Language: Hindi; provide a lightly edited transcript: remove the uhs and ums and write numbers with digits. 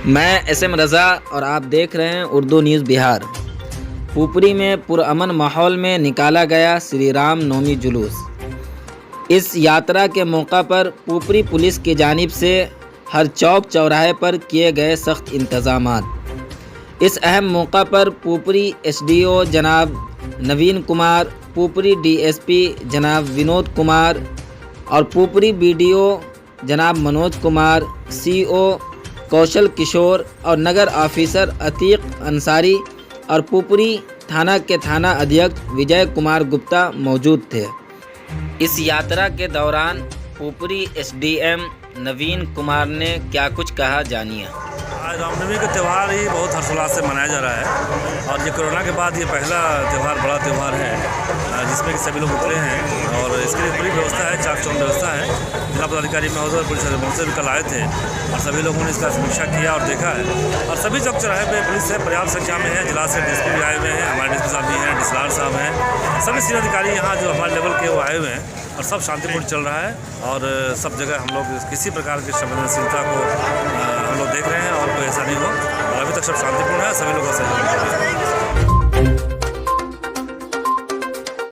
मैं SM रज़ा और आप देख रहे हैं उर्दू न्यूज़ बिहार। पुपरी में पुरअमन माहौल में निकाला गया श्री राम नवमी जुलूस। इस यात्रा के मौका पर पुपरी पुलिस की जानिब से हर चौक चौराहे पर किए गए सख्त इंतज़ामात। इस अहम मौका पर पुपरी SDO जनाब नवीन कुमार, पुपरी DSP जनाब विनोद कुमार और पुपरी BDO जनाब मनोज कुमार, CO कौशल किशोर और नगर ऑफिसर अतीक अंसारी और पुपरी थाना के थाना अध्यक्ष विजय कुमार गुप्ता मौजूद थे। इस यात्रा के दौरान पुपरी SDM नवीन कुमार ने क्या कुछ कहा, जानिए। आज रामनवमी का त्यौहार ही बहुत हर्षोल्लास से मनाया जा रहा है और ये कोरोना के बाद ये पहला त्यौहार, बड़ा त्यौहार है जिसमें कि सभी लोग उतरे हैं और इसके लिए पूरी व्यवस्था है, चाक चौबंद व्यवस्था है। जिला पदाधिकारी महोदय पुलिस महोदय भी कल आए थे और सभी लोगों ने इसका समीक्षा किया और देखा है और सभी चौक चौराहे पे पुलिस है पर्याप्त संख्या में है। जिला से DSP भी आए हुए हैं, हमारे DSP साहब भी हैं, DSLR साहब हैं, सभी सीनियर अधिकारी यहाँ जो हमारे लेवल के वो आए हुए हैं और सब शांतिपूर्ण चल रहा है और सब जगह हम लोग किसी प्रकार की संवेदनशीलता को हम लोग देख रहे हैं और कोई ऐसा नहीं हो और अभी तक सब शांतिपूर्ण है, सभी लोग का सहयोग कर रहे हैं।